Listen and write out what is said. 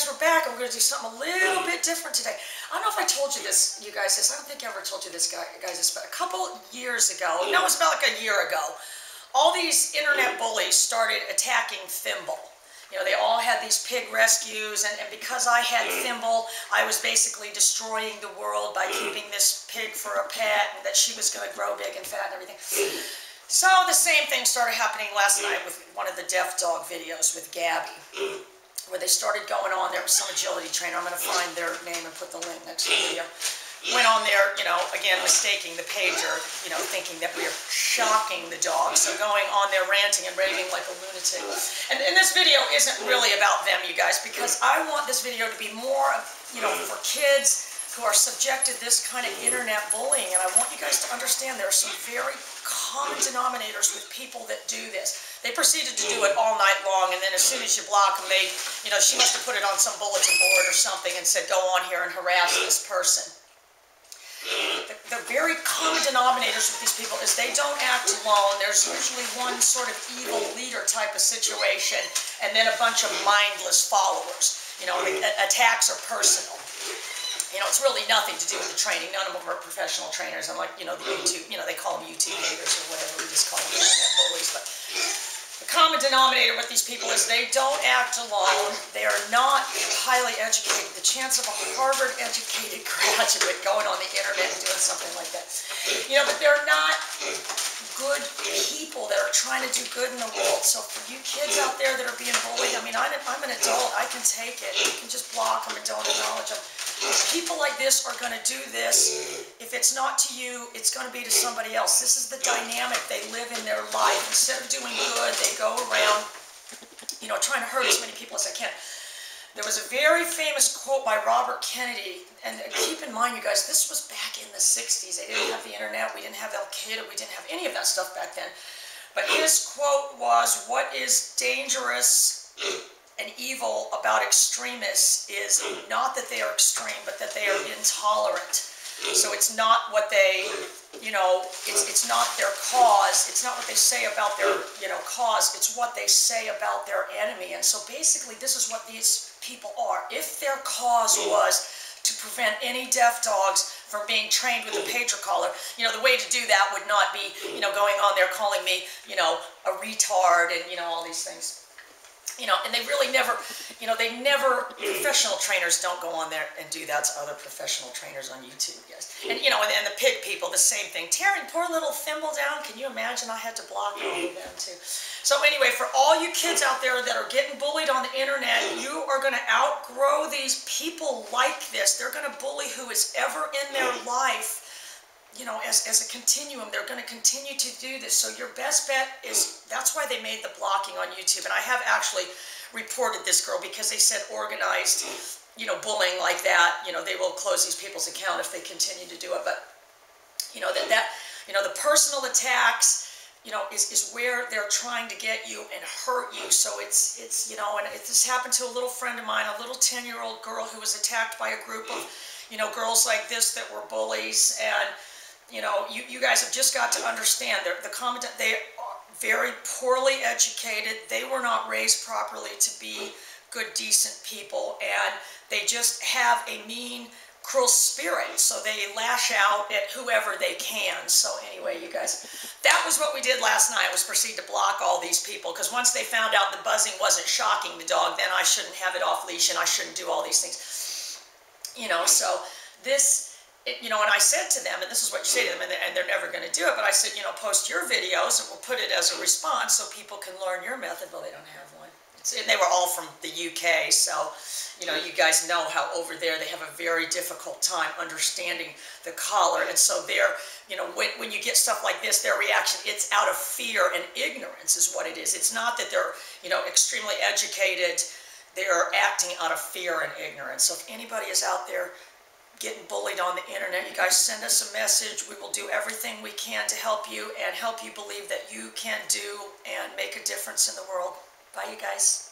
We're back and we're going to do something a little bit different today. I don't know if I told you this, you guys, this. I don't think I ever told you this, guys, but a couple years ago, no, it was about like a year ago, all these internet bullies started attacking Thimble. You know, they all had these pig rescues, and because I had Thimble, I was basically destroying the world by keeping this pig for a pet, and that she was going to grow big and fat and everything. So the same thing started happening last night with one of the deaf dog videos with Gabby, where they started going on. There was some agility trainer. I'm going to find their name and put the link next to the video. Went on there, you know, again, mistaking the pager, you know, thinking that we are shocking the dog. So going on there ranting and raving like a lunatic. And this video isn't really about them, you guys, because I want this video to be more, you know, for kids who are subjected to this kind of internet bullying. And I want you guys to understand there are some very common denominators with people that do this. They proceeded to do it all night long, and then as soon as you block them, they, you know, she must have put it on some bulletin board or something and said, go on here and harass this person. The very common denominators with these people is they don't act alone. There's usually one sort of evil leader type of situation, and then a bunch of mindless followers. You know, the attacks are personal. You know, it's really nothing to do with the training. None of them are professional trainers. I'm like, you know, the YouTube, you know, they call them YouTube haters or whatever. We just call them internet bullies. But the common denominator with these people is they don't act alone. They are not highly educated. The chance of a Harvard-educated graduate going on the internet and doing something like that. You know, but they're not good people that are trying to do good in the world. So for you kids out there that are being bullied, I mean, I'm an adult. I can take it. You can just block them and don't acknowledge them. People like this are going to do this. If it's not to you, it's going to be to somebody else. This is the dynamic they live in their life. Instead of doing good, they go around, you know, trying to hurt as many people as they can. There was a very famous quote by Robert Kennedy, and keep in mind, you guys, this was back in the 60s. They didn't have the internet. We didn't have Al-Qaeda. We didn't have any of that stuff back then. But his quote was, what is dangerous and evil about extremists is not that they are extreme, but that they are intolerant. So it's not what they, you know, it's not their cause. It's not what they say about their, you know, cause. It's what they say about their enemy. And so basically this is what these people are. If their cause was to prevent any deaf dogs from being trained with a pager collar, you know, the way to do that would not be, you know, going on there calling me, you know, a retard and, you know, all these things. You know, and they really never, you know, professional trainers don't go on there and do that to other professional trainers on YouTube, yes. And, you know, and the pig people, the same thing. Tearing poor little Thimble down, can you imagine? I had to block all of them too. So anyway, for all you kids out there that are getting bullied on the internet, you are going to outgrow these people like this. They're going to bully who is ever in their life. You know, as a continuum, they're going to continue to do this. So your best bet is, that's why they made the blocking on YouTube. And I have actually reported this girl because they said organized, you know, bullying like that, you know, they will close these people's account if they continue to do it. But, you know, you know, the personal attacks, you know, is where they're trying to get you and hurt you. So it's you know, and this happened to a little friend of mine, a little 10-year-old girl who was attacked by a group of, you know, girls like this that were bullies. And you know, you guys have just got to understand, they are very poorly educated. They were not raised properly to be good, decent people, and they just have a mean, cruel spirit. So they lash out at whoever they can. So anyway, you guys, that was what we did last night, was proceed to block all these people, because once they found out the buzzing wasn't shocking the dog, then I shouldn't have it off leash and I shouldn't do all these things. You know, so this... you know, and I said to them, and this is what you say to them, and they're never going to do it, but I said, you know, post your videos and we'll put it as a response so people can learn your method. Well, they don't have one. And they were all from the UK, so, you know, you guys know how over there they have a very difficult time understanding the collar. And so they're, you know, when you get stuff like this, their reaction, it's out of fear and ignorance is what it is. It's not that they're, you know, extremely educated. They're acting out of fear and ignorance. So if anybody is out there getting bullied on the internet, you guys send us a message. We will do everything we can to help you and help you believe that you can do and make a difference in the world. Bye, you guys.